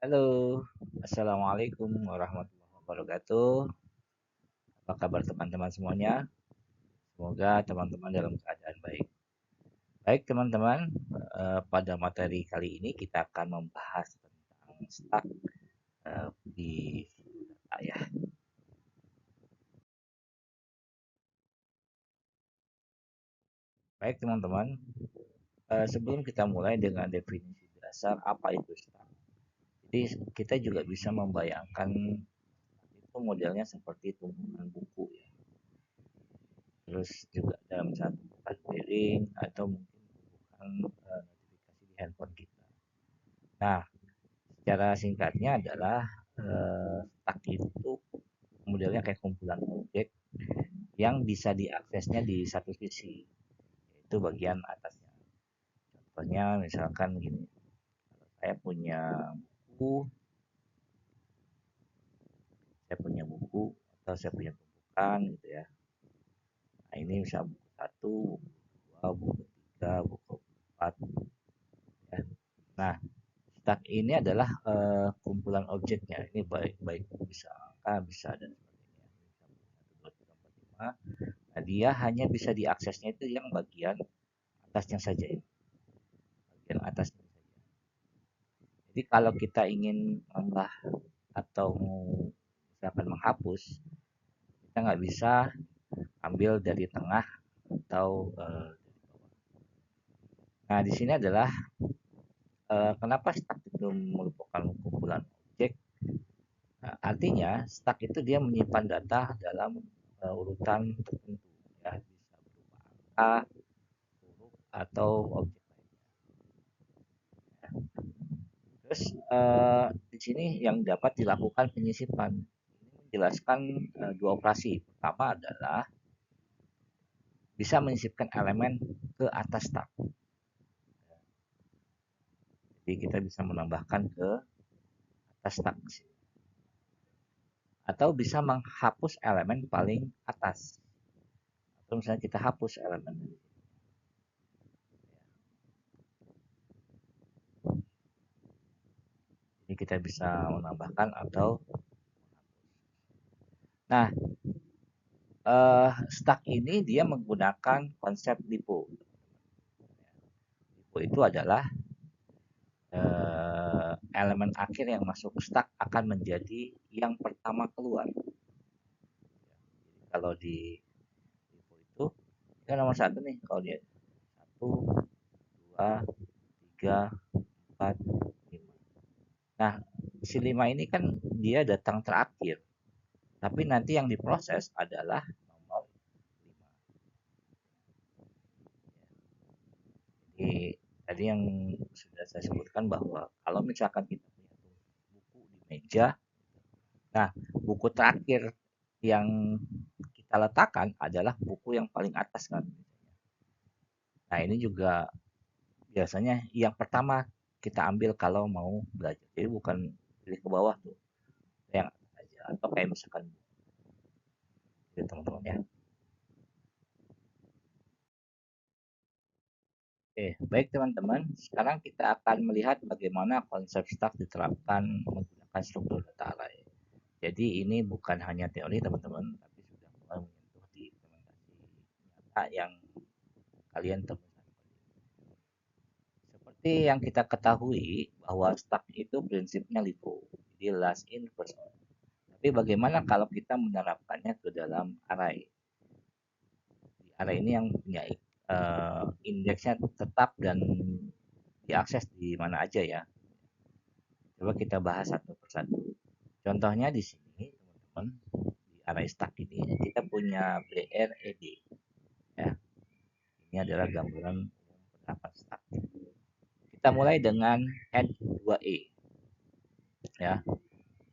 Halo, Assalamualaikum warahmatullahi wabarakatuh. Apa kabar teman-teman semuanya? Semoga teman-teman dalam keadaan baik. Baik teman-teman, pada materi kali ini kita akan membahas tentang stuck di data ya. Baik teman-teman, sebelum kita mulai dengan definisi dasar apa itu stuck. Jadi kita juga bisa membayangkan itu modelnya seperti tumpukan buku ya. Terus juga dalam satu bukan piring atau mungkin bukan notifikasi di handphone kita. Nah, secara singkatnya adalah stuck itu modelnya kayak kumpulan objek yang bisa diaksesnya di satu sisi, yaitu bagian atasnya. Contohnya misalkan gini, saya punya buku, atau saya punya tumpukan gitu ya. Nah, ini bisa buku satu, buku dua, buku tiga, buku empat. Ya. Nah, stack ini adalah kumpulan objeknya. Ini baik baik bisa angka, bisa dan sebagainya. Bisa 1, 2, 3, 4, 5. Nah, dia hanya bisa diaksesnya itu yang bagian atasnya saja ya. Bagian atasnya saja. Jadi kalau kita ingin menambah atau misalkan menghapus, kita nggak bisa ambil dari tengah atau dari bawah. Nah, di sini adalah kenapa stack itu merupakan kumpulan objek. Nah, artinya stack itu dia menyimpan data dalam urutan tertentu ya, bisa berupa angka, huruf atau objek lainnya. Terus di sini yang dapat dilakukan penyisipan ini menjelaskan dua operasi. Pertama adalah bisa menyisipkan elemen ke atas stack. Jadi kita bisa menambahkan ke atas stack atau bisa menghapus elemen paling atas. Atau misalnya kita hapus elemen. Jadi kita bisa menambahkan atau nah, stack ini dia menggunakan konsep LIFO. LIFO itu adalah elemen akhir yang masuk stack akan menjadi yang pertama keluar. Kalau di LIFO itu kan nomor satu nih, kalau dia satu, dua, tiga, empat, lima. Nah, si 5 ini kan dia datang terakhir. Tapi nanti yang diproses adalah nomor 5. Jadi tadi yang sudah saya sebutkan bahwa kalau misalkan kita punya buku di meja, nah buku terakhir yang kita letakkan adalah buku yang paling atas kan. Nah ini juga biasanya yang pertama kita ambil kalau mau belajar. Jadi bukan pilih ke bawah tuh, yang aja atau kayak misalkan gitu teman-teman ya. Oke, baik teman-teman. Sekarang kita akan melihat bagaimana konsep stack diterapkan menggunakan struktur data array. Jadi ini bukan hanya teori teman-teman, tapi sudah mulai menyentuh di implementasi nyata yang kalian temukan. Seperti yang kita ketahui bahwa stack itu prinsipnya LIFO, jadi last in first out. Tapi bagaimana kalau kita menerapkannya ke dalam array? Di array ini yang punya indeksnya tetap dan diakses di mana aja ya. Coba kita bahas satu persatu. Contohnya di sini teman-teman, di array stack ini kita punya BRED ya. Ini adalah gambaran penerapan stack. Kita mulai dengan add 2e ya.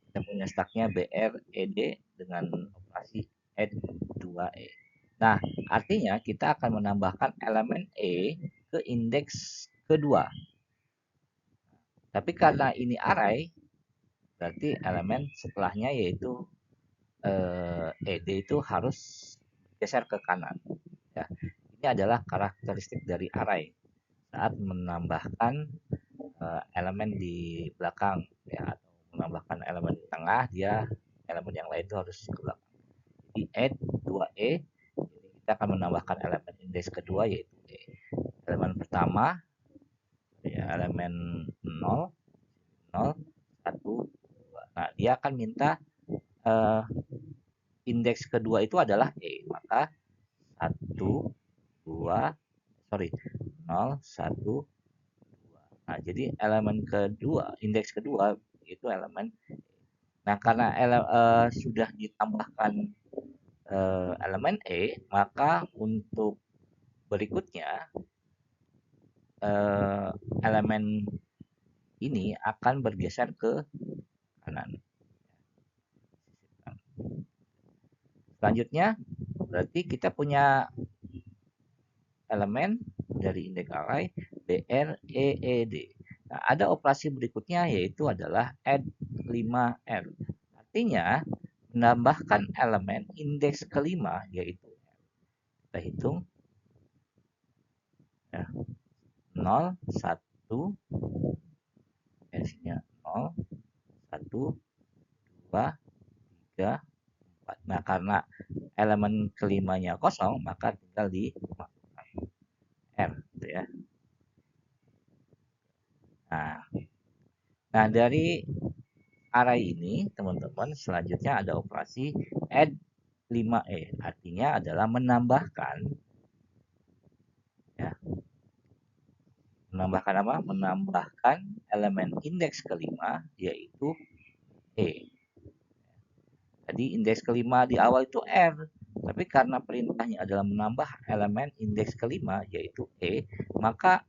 Kita punya stacknya BRED dengan operasi add 2e. Nah, artinya kita akan menambahkan elemen e ke indeks kedua. Tapi karena ini array, berarti elemen setelahnya yaitu ED itu harus geser ke kanan. Ya. Ini adalah karakteristik dari array saat menambahkan elemen di belakang ya atau menambahkan elemen di tengah, dia elemen yang lain itu harus ke belakang. Jadi add 2E, jadi kita akan menambahkan elemen indeks kedua yaitu E. Elemen pertama ya elemen 0, 0, 1, 2. Nah, dia akan minta indeks kedua itu adalah E, maka 1, 2, 0, 1, 2. Nah, jadi elemen kedua, indeks kedua itu elemen. Nah, karena sudah ditambahkan elemen E, maka untuk berikutnya elemen ini akan bergeser ke kanan. Selanjutnya, berarti kita punya elemen dari indeks array BR, EED. Nah, ada operasi berikutnya yaitu adalah add 5R. Artinya, menambahkan elemen indeks kelima yaitu kita hitung ya, 0, 1, S-nya 0, 1, 2, 3, 4. Nah, karena elemen kelimanya kosong, maka tinggal dimasukkan R gitu ya. Nah, dari array ini teman-teman selanjutnya ada operasi add 5E, artinya adalah menambahkan ya, menambahkan apa? Menambahkan elemen indeks kelima yaitu E. Jadi indeks kelima di awal itu R, tapi karena perintahnya adalah menambah elemen indeks kelima yaitu E, maka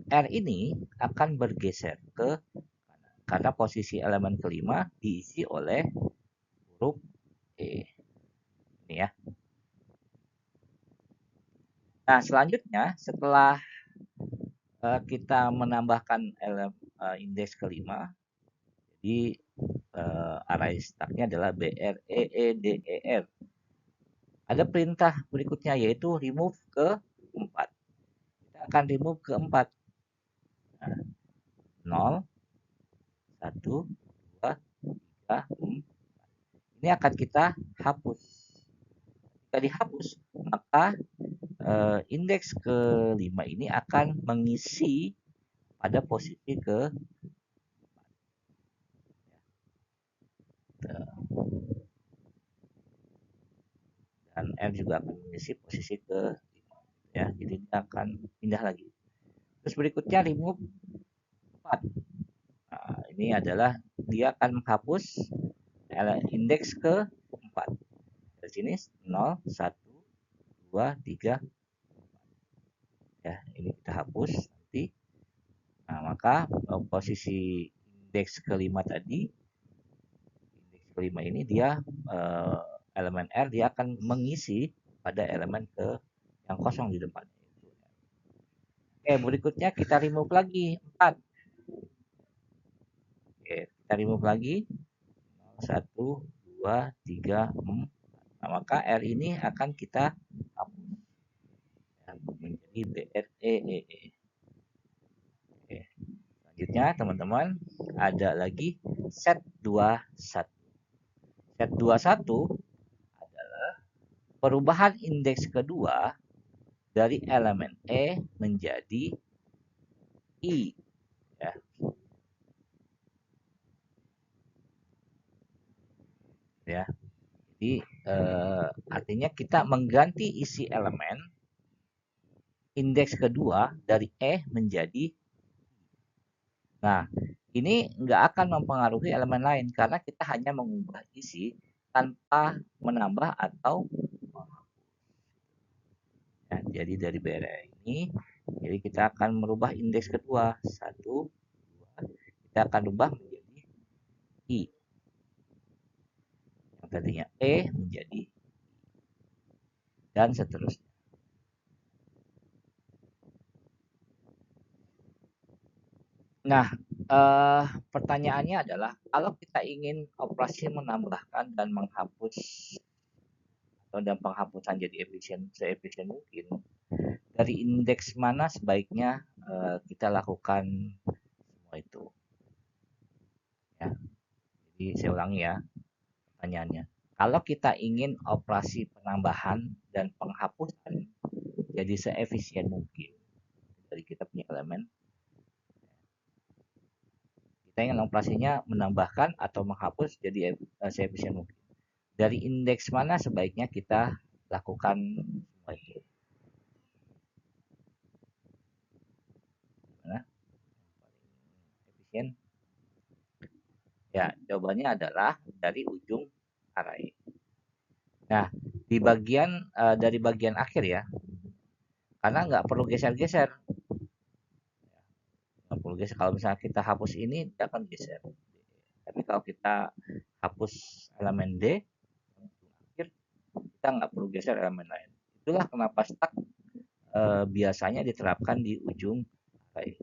R ini akan bergeser ke kanan karena posisi elemen kelima diisi oleh huruf E. Ini ya. Nah, selanjutnya setelah kita menambahkan indeks kelima, jadi array stacknya adalah BREEDER. Ada perintah berikutnya yaitu remove ke 4. Kita akan remove ke 4. Nah, 0, 1, 2, 3, 4. Ini akan kita hapus. Jika dihapus, maka indeks ke-5 ini akan mengisi pada posisi ke dan R juga akan mengisi posisi ke 5 ya, jadi dia akan pindah lagi. Terus berikutnya remove 4. Nah, ini adalah dia akan menghapus indeks ke 4. Dari sini 0, 1, 2, 3, 4. Ya, ini kita hapus nanti. Nah, maka posisi indeks kelima tadi, indeks kelima ini dia elemen R dia akan mengisi pada elemen ke yang kosong di depan. Oke, berikutnya kita remove lagi 4. Oke, kita remove lagi 1, 2, 3, 4. Nah, maka R ini akan kita hapus menjadi BREEE. Oke. Selanjutnya teman-teman ada lagi set 21. Set 21 adalah perubahan indeks kedua dari elemen E menjadi I ya. Ya. Jadi artinya kita mengganti isi elemen indeks kedua dari E menjadi I. Nah, ini nggak akan mempengaruhi elemen lain karena kita hanya mengubah isi tanpa menambah atau ya, jadi dari BRE ini jadi kita akan merubah indeks kedua 1, 2, kita akan rubah menjadi I yang tadinya E menjadi I dan seterusnya. Nah, pertanyaannya adalah kalau kita ingin operasi menambahkan dan menghapus dan penghapusan jadi seefisien mungkin, dari indeks mana sebaiknya kita lakukan semua itu ya. Jadi saya ulangi ya pertanyaannya. Kalau kita ingin operasi penambahan dan penghapusan jadi seefisien mungkin dari kita punya elemen, kita ingin operasinya menambahkan atau menghapus jadi seefisien mungkin. Dari indeks mana sebaiknya kita lakukan semua itu? Mana efisien? Ya, jawabannya adalah dari ujung array. Nah, di bagian dari bagian akhir ya, karena nggak perlu geser-geser. Nggak perlu geser. Kalau misalnya kita hapus ini, dia akan geser. Tapi kalau kita hapus elemen D, akhir, kita nggak perlu geser elemen lain. Itulah kenapa stack biasanya diterapkan di ujung array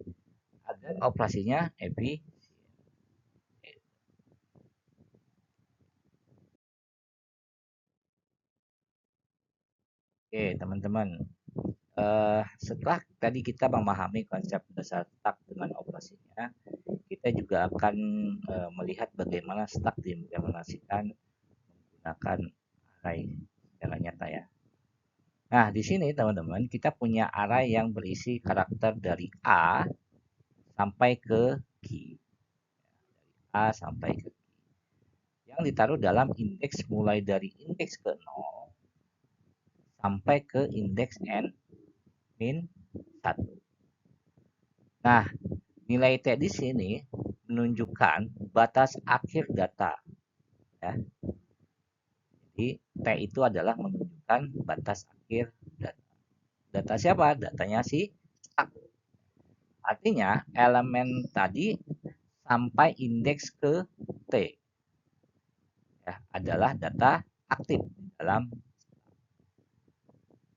agar operasinya efisien. Oke, teman-teman. Setelah tadi kita memahami konsep dasar stack dengan operasinya, kita juga akan melihat bagaimana stack diimplementasikan menggunakan array secara nyata ya. Nah, di sini teman-teman kita punya array yang berisi karakter dari A sampai ke Q. A sampai ke Q. Yang ditaruh dalam indeks mulai dari indeks ke 0 sampai ke indeks n min 1. Nah, nilai T di sini menunjukkan batas akhir data ya. Jadi T itu adalah menunjukkan batas akhir data. Data siapa? Datanya si stack. Artinya elemen tadi sampai indeks ke T ya, adalah data aktif dalam.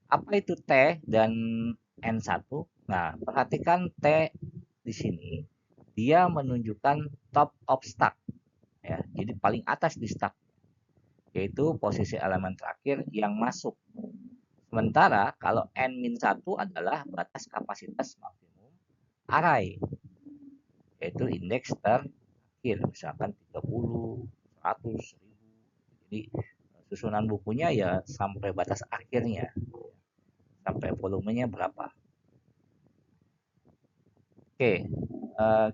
Apa itu T dan N1? Nah, perhatikan T di sini. Dia menunjukkan top of stack ya. Jadi paling atas di stack, yaitu posisi elemen terakhir yang masuk. Sementara kalau N-1 adalah batas kapasitas maksimum array, yaitu indeks terakhir, misalkan 30, 100, 1000. Jadi susunan bukunya ya sampai batas akhirnya, sampai volumenya berapa. Oke,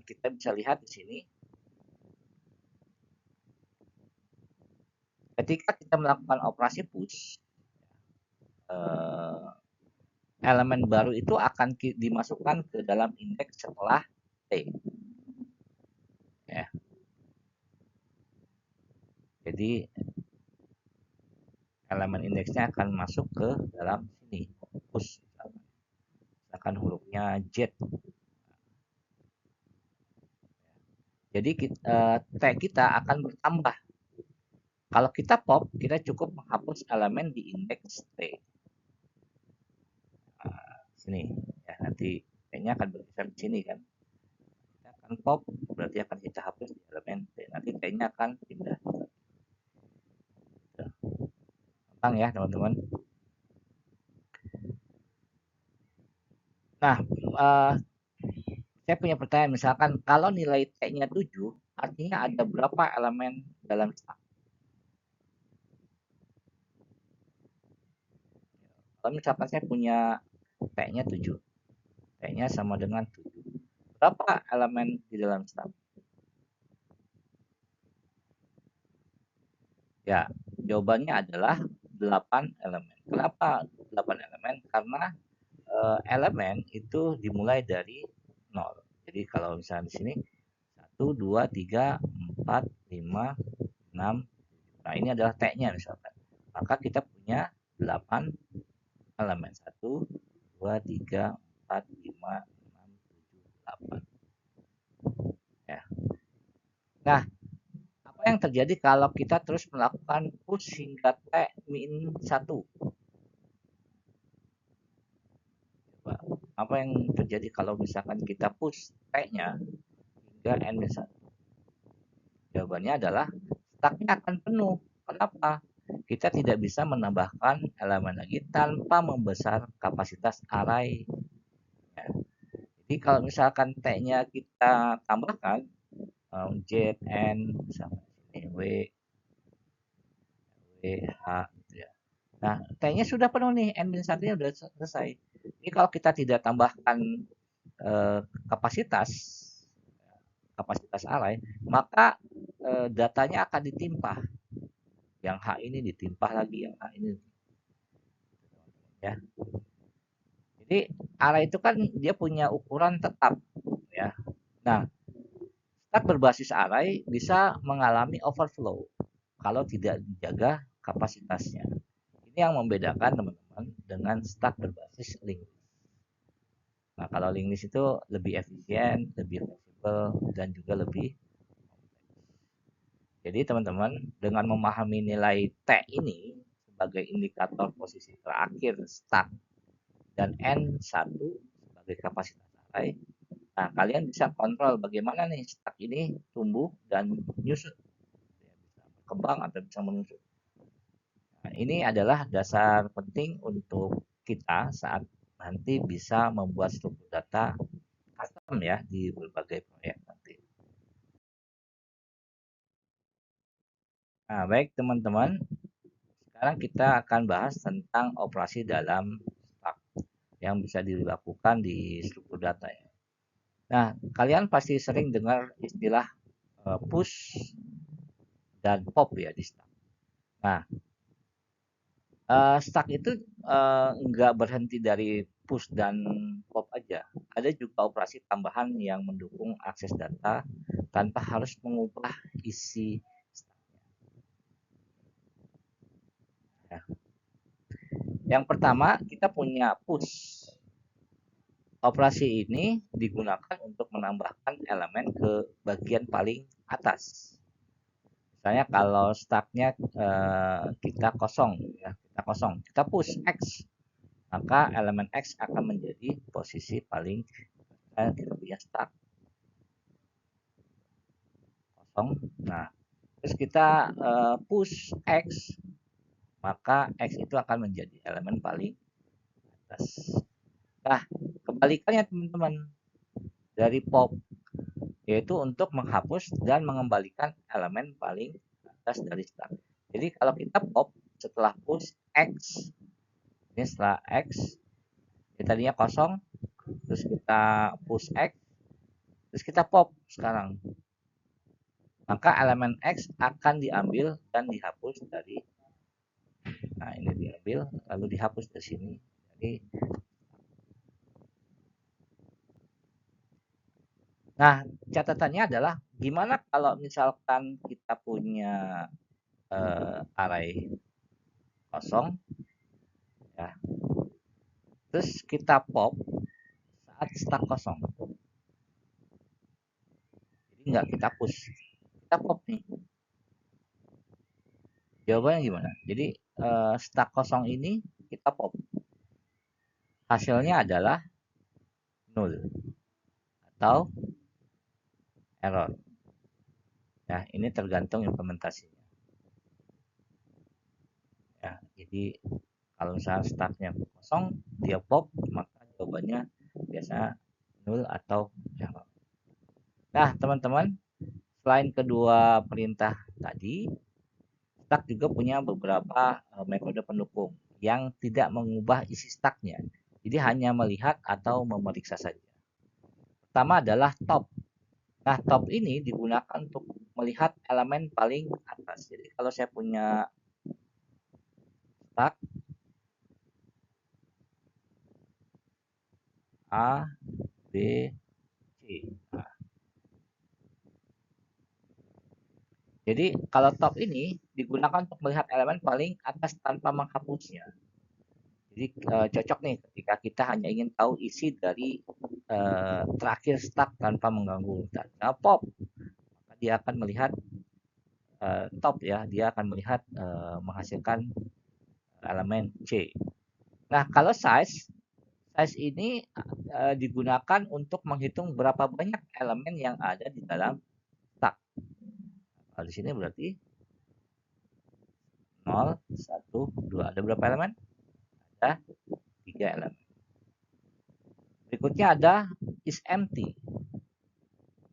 kita bisa lihat di sini. Ketika kita melakukan operasi push, elemen baru itu akan dimasukkan ke dalam indeks setelah T. Ya. Jadi elemen indeksnya akan masuk ke dalam sini, push. Misalkan hurufnya Z. Jadi T kita akan bertambah. Kalau kita pop, kita cukup menghapus elemen di indeks T. Sini ya, nanti T-nya akan bergeser di sini kan. Kita akan pop, berarti akan kita hapus di elemen T. Nanti T-nya akan pindah. Gampang ya teman-teman. Nah, saya punya pertanyaan, misalkan kalau nilai T-nya 7, artinya ada berapa elemen dalam stack? Kalau misalkan saya punya T-nya 7, T-nya sama dengan 7. Berapa elemen di dalam stack? Ya, jawabannya adalah 8 elemen. Kenapa 8 elemen? Karena elemen itu dimulai dari 0. Jadi kalau misalnya di sini 1, 2, 3, 4, 5, 6. Nah, ini adalah T-nya misalkan. Maka kita punya 8 elemen. 1, 2, 3, 4, 5, 6, 7, 8. Ya. Nah, apa yang terjadi kalau kita terus melakukan push hingga T-1? Apa yang terjadi kalau misalkan kita push T-nya hingga N-1? Jawabannya adalah stacknya akan penuh. Kenapa? Kita tidak bisa menambahkan elemen lagi tanpa membesar kapasitas array. Ya. Jadi kalau misalkan T-nya kita tambahkan Z, N, misalkan W, W, H gitu ya. Nah, T-nya sudah penuh nih, N-1-nya sudah selesai. Ini kalau kita tidak tambahkan eh, kapasitas kapasitas array, maka datanya akan ditimpa. Yang H ini ditimpa lagi, yang H ini ya. Jadi array itu kan dia punya ukuran tetap ya. Nah, stack berbasis array bisa mengalami overflow kalau tidak dijaga kapasitasnya. Ini yang membedakan teman-teman dengan stack berbasis linked. Nah, kalau linked list itu lebih efisien, lebih fleksibel, dan juga lebih. Jadi teman-teman, dengan memahami nilai T ini sebagai indikator posisi terakhir stack dan N1 sebagai kapasitas array, nah kalian bisa kontrol bagaimana nih stack ini tumbuh dan menyusut, bisa berkembang atau bisa menyusut. Nah, ini adalah dasar penting untuk kita saat nanti bisa membuat struktur data custom ya di berbagai proyek nanti. Nah, baik teman-teman, sekarang kita akan bahas tentang operasi dalam stack yang bisa dilakukan di struktur data ya. Nah, kalian pasti sering dengar istilah push dan pop ya di stack. Nah, stack itu nggak berhenti dari push dan pop aja. Ada juga operasi tambahan yang mendukung akses data tanpa harus mengubah isi stacknya. Ya. Yang pertama, kita punya push. Operasi ini digunakan untuk menambahkan elemen ke bagian paling atas. Misalnya kalau stacknya kita kosong, ya kita push X, maka elemen X akan menjadi posisi paling kita punya stack kosong. Nah, terus kita push X, maka X itu akan menjadi elemen paling atas. Nah, kebalikannya teman-teman dari pop, yaitu untuk menghapus dan mengembalikan elemen paling atas dari stack. Jadi kalau kita pop setelah push X, ini setelah X, ini tadinya kosong, terus kita push X, terus kita pop sekarang. Maka elemen X akan diambil dan dihapus dari, nah ini diambil lalu dihapus dari sini. Jadi, nah catatannya adalah gimana kalau misalkan kita punya array kosong ya, terus kita pop saat stack kosong, jadi nggak kita push, kita pop nih. Jawabannya gimana? Jadi stack kosong ini kita pop, hasilnya adalah nol atau error ya. Ini tergantung implementasinya ya. Jadi kalau misalnya stacknya kosong dia pop, maka jawabannya biasa nol atau error. Nah teman-teman, selain kedua perintah tadi, stack juga punya beberapa metode pendukung yang tidak mengubah isi stacknya, jadi hanya melihat atau memeriksa saja. Pertama adalah top. Nah, top ini digunakan untuk melihat elemen paling atas. Jadi kalau saya punya stack A, B, C. Nah, jadi kalau top ini digunakan untuk melihat elemen paling atas tanpa menghapusnya. Jadi cocok nih ketika kita hanya ingin tahu isi dari terakhir stack tanpa mengganggu. Nah, pop, maka dia akan melihat top ya, dia akan melihat menghasilkan elemen C. Nah, kalau size ini digunakan untuk menghitung berapa banyak elemen yang ada di dalam stack. Nah, di sini berarti 0, 1, 2. Ada berapa elemen? Ada 3 elemen. Berikutnya ada is empty.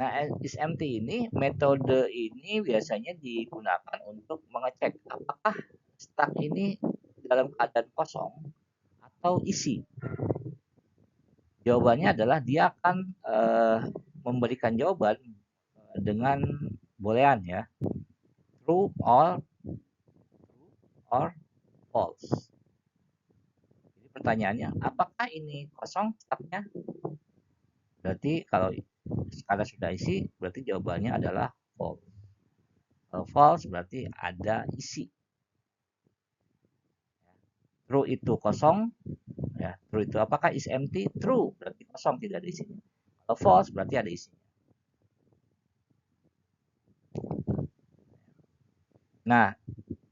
Nah, is empty ini, metode ini biasanya digunakan untuk mengecek apakah stuck ini dalam keadaan kosong atau isi. Jawabannya adalah dia akan memberikan jawaban dengan boolean ya, true or false. Jadi pertanyaannya, apakah ini kosong stucknya? Berarti kalau skala sudah isi, berarti jawabannya adalah false. Kalau false berarti ada isi. True itu kosong, ya. True itu apakah is empty? True berarti kosong, tidak ada isinya. Kalau false berarti ada isinya. Nah,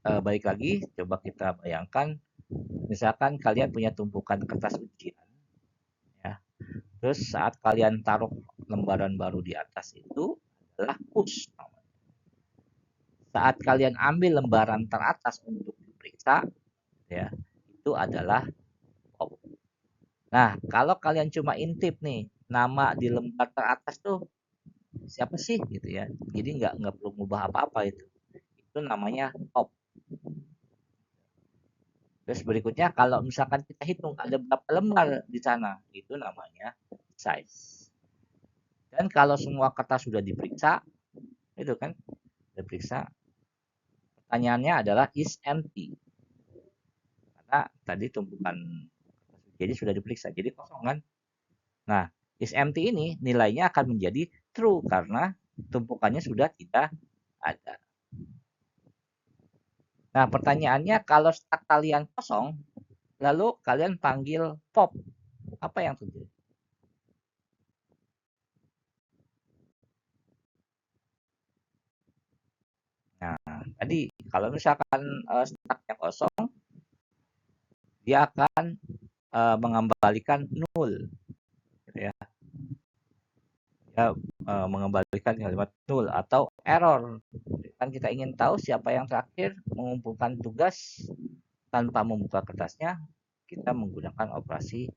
balik lagi, coba kita bayangkan, misalkan kalian punya tumpukan kertas ujian, ya. Terus saat kalian taruh lembaran baru di atas itu adalah push. Saat kalian ambil lembaran teratas untuk diperiksa, ya, itu adalah pop. Nah, kalau kalian cuma intip nih nama di lembar teratas tuh siapa sih gitu ya. Jadi nggak perlu ngubah apa-apa itu. Itu namanya pop. Terus berikutnya kalau misalkan kita hitung ada berapa lembar di sana, itu namanya size. Dan kalau semua kertas sudah diperiksa, itu kan diperiksa, pertanyaannya adalah is empty. Karena tadi tumpukan kertas jadi sudah diperiksa, jadi kosong kan. Nah, is empty ini nilainya akan menjadi true karena tumpukannya sudah tidak ada. Nah, pertanyaannya kalau stuck kalian kosong, lalu kalian panggil pop, apa yang terjadi? Nah, tadi kalau misalkan stucknya kosong, dia akan mengembalikan nul, gitu ya. Dia mengembalikan kalimat nul atau error. Kan kita ingin tahu siapa yang terakhir mengumpulkan tugas tanpa membuka kertasnya, kita menggunakan operasi.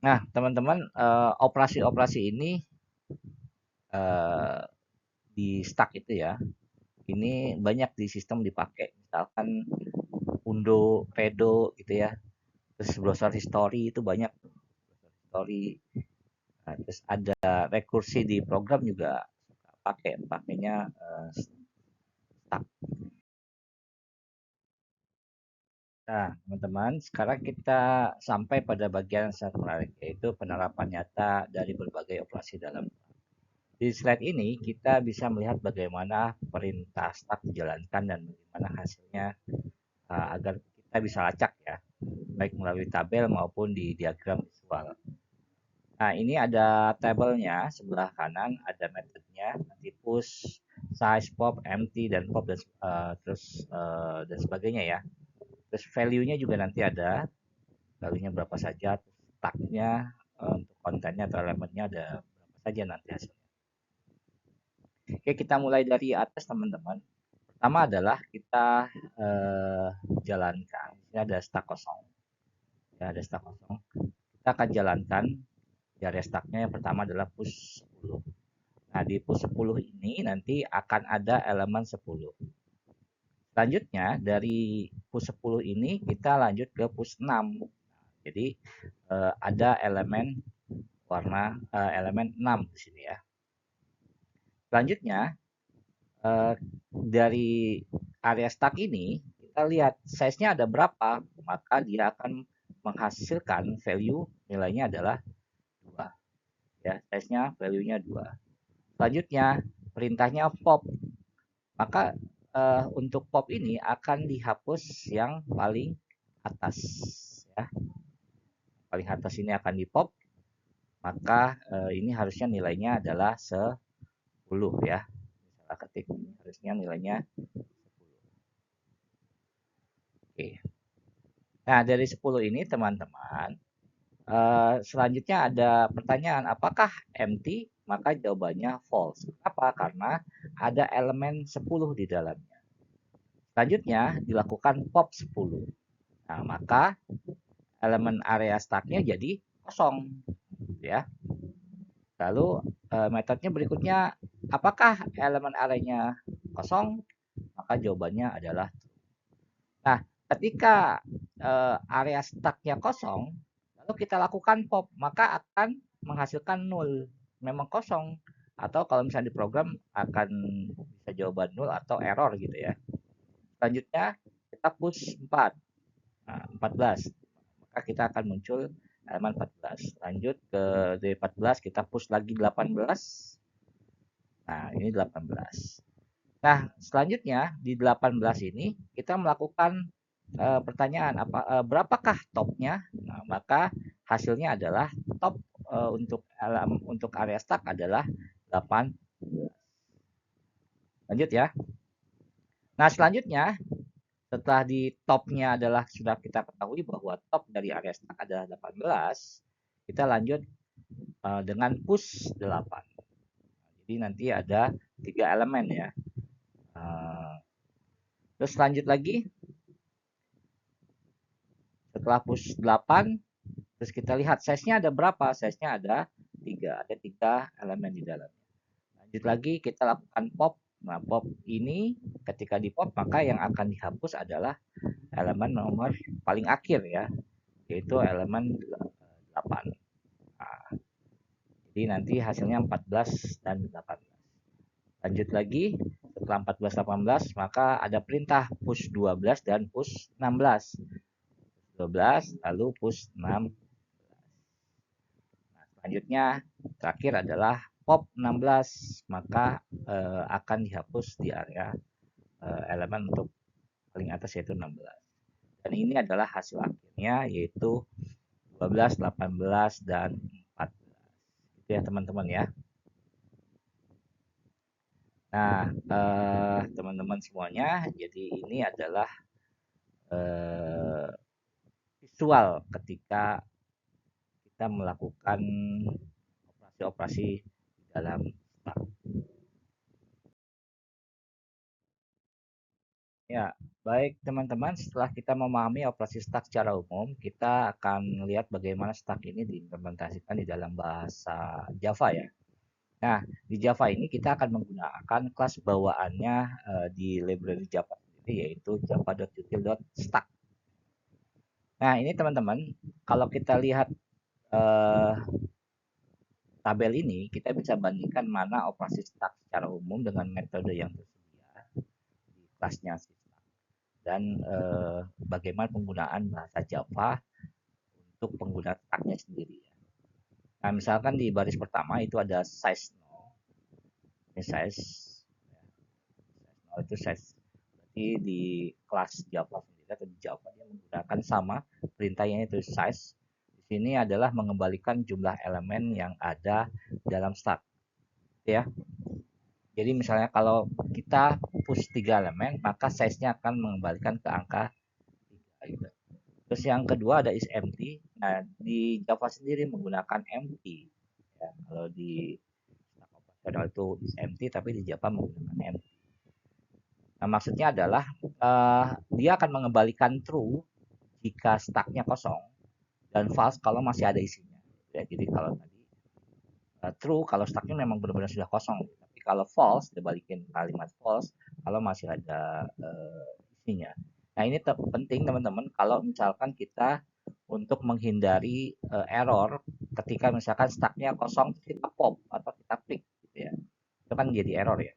Nah, teman-teman, operasi-operasi ini di stack itu ya, ini banyak di sistem dipakai. Misalkan undo, redo gitu ya. Terus browser history itu banyak. History. Nah, terus ada rekursi di program juga pakainya stack. Nah, teman-teman, sekarang kita sampai pada bagian yang sangat menarik, yaitu penerapan nyata dari berbagai operasi dalam. Di slide ini, kita bisa melihat bagaimana perintah stack dijalankan dan bagaimana hasilnya agar kita bisa lacak ya, baik melalui tabel maupun di diagram visual. Nah, ini ada tabelnya sebelah kanan, ada metodenya, nanti push, size, pop, empty, dan pop, dan dan sebagainya ya. Terus value-nya juga nanti ada, value-nya berapa saja, tag-nya, untuk kontennya atau elemennya ada berapa saja nanti hasilnya. Oke, kita mulai dari atas teman-teman. Pertama adalah kita jalankan, ini ada stack kosong. Ya, ada stack kosong. Kita akan jalankan di area stacknya. Yang pertama adalah push 10. Nah, di push 10 ini nanti akan ada elemen 10. Selanjutnya dari push 10 ini kita lanjut ke push 6. Jadi ada elemen elemen 6 di sini ya. Selanjutnya dari area stack ini kita lihat size-nya ada berapa, maka dia akan menghasilkan value nilainya adalah 2. Ya, size-nya value-nya 2. Selanjutnya perintahnya pop. Maka untuk pop ini akan dihapus yang paling atas ya. Paling atas ini akan di pop. Maka ini harusnya nilainya adalah 10 ya. Salah ketik, harusnya nilainya 10. Oke. Nah, dari 10 ini teman-teman, selanjutnya ada pertanyaan, apakah empty? Maka jawabannya false. Kenapa? Karena ada elemen 10 di dalamnya. Selanjutnya dilakukan pop 10. Nah, maka elemen area stacknya jadi kosong, ya. Lalu metodenya berikutnya, apakah elemen arraynya kosong? Maka jawabannya adalah. Nah, ketika area stucknya kosong, lalu kita lakukan pop, maka akan menghasilkan nol, memang kosong. Atau kalau misalnya di program akan bisa jawaban nol atau error gitu ya. Selanjutnya kita push 4, nah, 14. Maka kita akan muncul elemen 14. Lanjut ke dari 14 kita push lagi 18. Nah, ini 18. Nah, selanjutnya di 18 ini kita melakukan pertanyaan berapakah topnya? Nah, maka hasilnya adalah top untuk area stack adalah 8. Lanjut ya. Nah, selanjutnya setelah di topnya adalah sudah kita ketahui bahwa top dari area stack adalah 18, kita lanjut dengan push 8. Jadi nanti ada 3 elemen ya. Terus lanjut lagi setelah push 8, terus kita lihat size-nya ada berapa? Size-nya ada 3, ada 3 elemen di dalamnya. Lanjut lagi kita lakukan pop. Nah, pop ini ketika di pop maka yang akan dihapus adalah elemen nomor paling akhir ya, yaitu elemen 8. Nah, jadi nanti hasilnya 14 dan 18. Lanjut lagi setelah 14 18 maka ada perintah push 12 dan push 16. 12 lalu push 6. Nah, selanjutnya terakhir adalah pop 16, maka akan dihapus di area elemen untuk paling atas yaitu 16. Dan ini adalah hasil akhirnya yaitu 12, 18 dan 14. Itu ya teman-teman ya. Nah, teman-teman semuanya, jadi ini adalah visual ketika kita melakukan operasi-operasi dalam stack. Ya, baik teman-teman, setelah kita memahami operasi stack secara umum, kita akan lihat bagaimana stack ini diimplementasikan di dalam bahasa Java ya. Nah, di Java ini kita akan menggunakan kelas bawaannya di library Java sendiri, yaitu java.util.stack. Nah, ini teman-teman, kalau kita lihat eh, tabel ini, kita bisa bandingkan mana operasi stack secara umum dengan metode yang tersedia di kelasnya dan bagaimana penggunaan bahasa Java untuk pengguna stacknya sendiri. Nah, misalkan di baris pertama itu ada size no. Ini size, no itu size. Berarti di kelas Java sendiri atau di Java dia menggunakan sama perintahnya itu size. Di sini adalah mengembalikan jumlah elemen yang ada dalam stack. Ya. Jadi misalnya kalau kita push 3 elemen, maka size-nya akan mengembalikan ke angka 3 gitu. Terus yang kedua ada is empty. Nah, di Java sendiri menggunakan empty. Ya, kalau di operasional itu is empty, tapi di Java menggunakan empty. Nah, maksudnya adalah dia akan mengembalikan true jika stacknya kosong dan false kalau masih ada isinya. Ya, jadi kalau tadi true kalau stacknya memang benar-benar sudah kosong. Tapi kalau false, dia balikin kalimat false kalau masih ada isinya. Nah, ini penting teman-teman kalau misalkan kita untuk menghindari error ketika misalkan stacknya kosong kita pop atau kita pick gitu ya. Itu kan jadi error ya.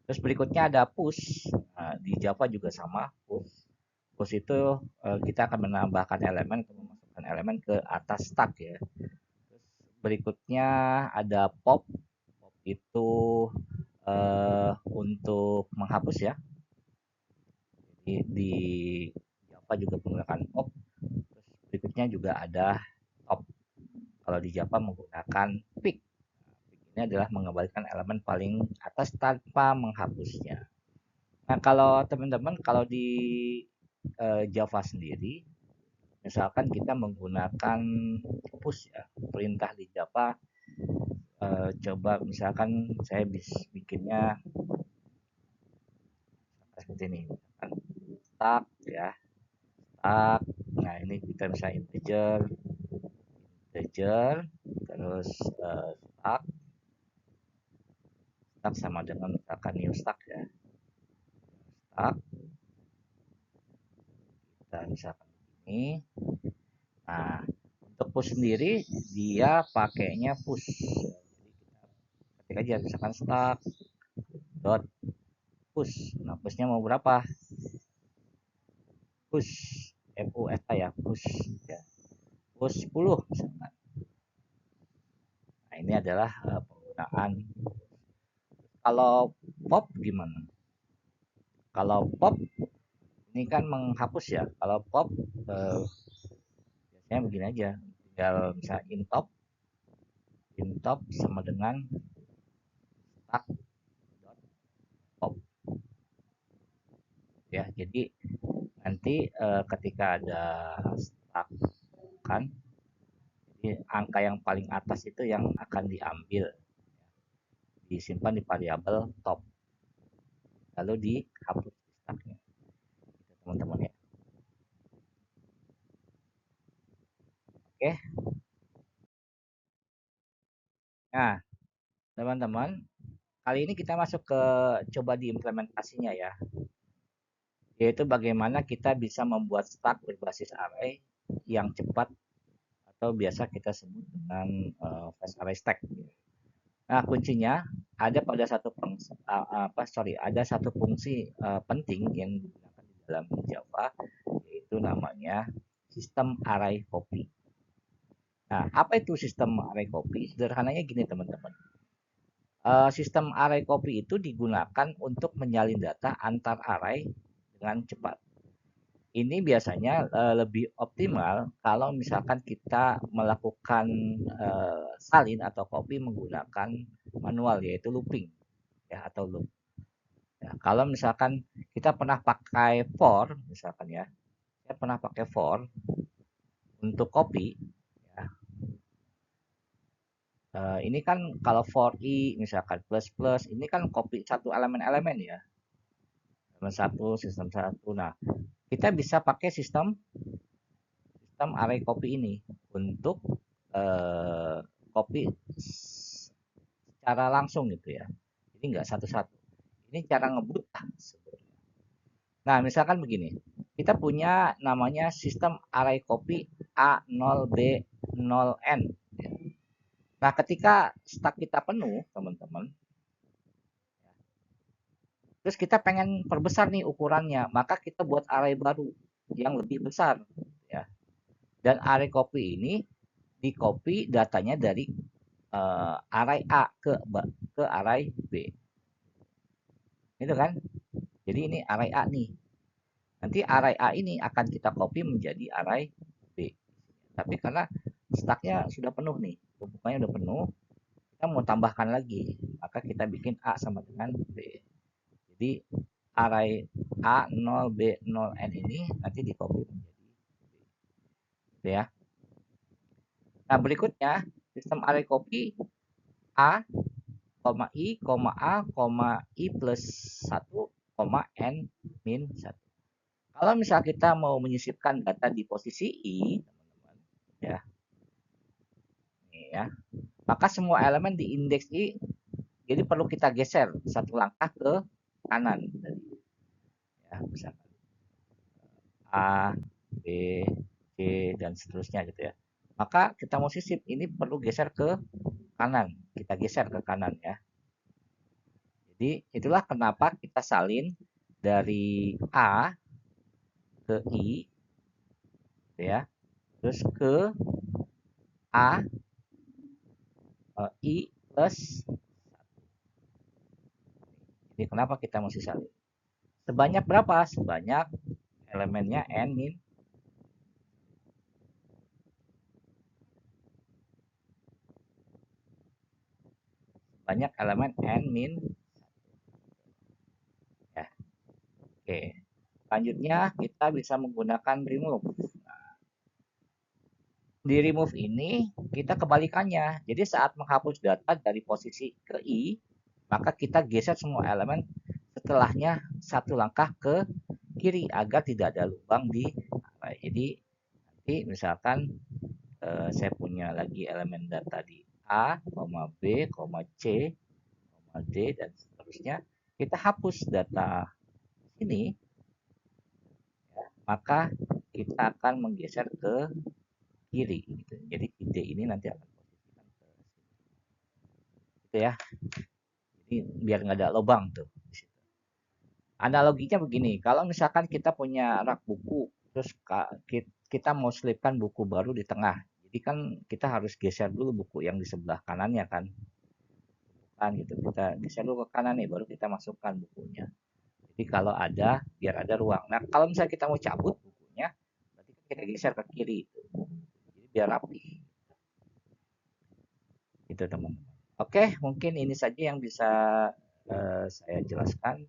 Terus berikutnya ada push. Nah, di Java juga sama push. Push itu kita akan menambahkan elemen atau memasukkan elemen ke atas stack ya. Terus berikutnya ada pop. Pop itu untuk menghapus ya. Jadi di Java juga menggunakan pop. Terus berikutnya juga ada top. Kalau di Java menggunakan pick. Ini adalah mengembalikan elemen paling atas tanpa menghapusnya. Nah, kalau teman-teman kalau di Java sendiri, misalkan kita menggunakan push ya, perintah di Java, coba misalkan saya bikinnya seperti ini, stack ya, stack. Nah, ini kita bisa integer, integer, terus stack sama dengan misalkan new stack ya, stack kita misalkan ini. Nah, untuk push sendiri dia pakainya push, jadi kita ketik aja misalkan stack dot push. Nah, pushnya mau berapa? Push push ya, push ya, push 10 misalkan. Nah, ini adalah penggunaan. Kalau pop gimana? Kalau pop ini kan menghapus ya. Kalau pop biasanya begini aja, tinggal bisa intop sama dengan stack dot pop ya. Jadi nanti ketika ada stack kan, jadi angka yang paling atas itu yang akan diambil, disimpan di variabel top, lalu dihapus stacknya, gitu, teman-teman ya. Oke, nah teman-teman, kali ini kita masuk ke coba diimplementasinya ya, yaitu bagaimana kita bisa membuat stack berbasis array yang cepat atau biasa kita sebut dengan fast array stack. Nah, kuncinya ada pada ada satu fungsi penting yang digunakan di dalam Java, yaitu namanya sistem array copy. Nah, apa itu sistem array copy? Sederhananya gini teman-teman. Sistem array copy itu digunakan untuk menyalin data antar array dengan cepat. Ini biasanya lebih optimal kalau misalkan kita melakukan salin atau copy menggunakan manual, yaitu looping ya, atau loop. Ya, kalau misalkan kita pernah pakai for, misalkan ya, saya pernah pakai for untuk copy. Ya, ini kan kalau for i misalkan plus plus, ini kan copy satu elemen-elemen ya, elemen satu, sistem satu. Nah, kita bisa pakai sistem array copy ini untuk copy secara langsung gitu ya. Jadi nggak satu-satu. Ini cara ngebut sebetulnya. Nah, misalkan begini. Kita punya namanya sistem array copy A0B0N. Nah, ketika stack kita penuh, teman-teman, terus kita pengen perbesar nih ukurannya, maka kita buat array baru yang lebih besar ya. Dan array copy ini di copy datanya dari array A ke array B. Itu kan? Jadi ini array A nih. Nanti array A ini akan kita copy menjadi array B. Tapi karena stacknya sudah penuh nih, tumpukannya udah penuh, kita mau tambahkan lagi, maka kita bikin A sama dengan B. Jadi array A0 B0 N ini nanti di copy menjadi B. Gitu ya. Nah, berikutnya sistem array copy A, I, A, I plus 1, N min 1. Kalau misal kita mau menyisipkan data di posisi I, teman-teman, ya, ini ya, maka semua elemen di indeks I, jadi perlu kita geser satu langkah ke kanan. Ya, misalkan A, B, C, dan seterusnya gitu ya. Maka kita mau sisip, ini perlu geser ke kanan. Kita geser ke kanan ya. Jadi itulah kenapa kita salin dari A ke I, gitu ya, terus ke A, I plus 1. Jadi kenapa kita mesti salin? Sebanyak berapa? Sebanyak elemennya N min banyak elemen N min 1. Ya. Oke. Selanjutnya kita bisa menggunakan remove. Nah, di remove ini kita kebalikannya. Jadi saat menghapus data dari posisi ke I, maka kita geser semua elemen setelahnya satu langkah ke kiri agar tidak ada lubang di array. Jadi nanti misalkan saya punya lagi elemen data di A, B, C, D, dan seterusnya, kita hapus data ini, ya, maka kita akan menggeser ke kiri. Gitu. Jadi ide ini nanti akan posisikan ke sini. Gitu ya. Jadi biar nggak ada lubang tuh. Analoginya begini, kalau misalkan kita punya rak buku, terus kita mau selipkan buku baru di tengah. Jadi kan kita harus geser dulu buku yang di sebelah kanannya kan. Kan gitu. Kita geser dulu ke kanan nih, baru kita masukkan bukunya. Jadi kalau ada, biar ada ruang. Nah, kalau misalnya kita mau cabut bukunya, berarti kita geser ke kiri. Jadi biar rapi. Itu teman-teman. Oke, mungkin ini saja yang bisa saya jelaskan.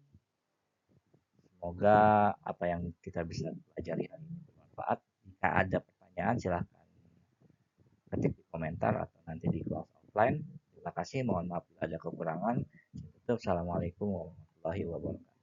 Semoga apa yang kita bisa pelajari hari ini bermanfaat. Jika ada pertanyaan, silahkan ketik di komentar atau nanti di kelas offline. Terima kasih, mohon maaf bila ada kekurangan. Assalamualaikum warahmatullahi wabarakatuh.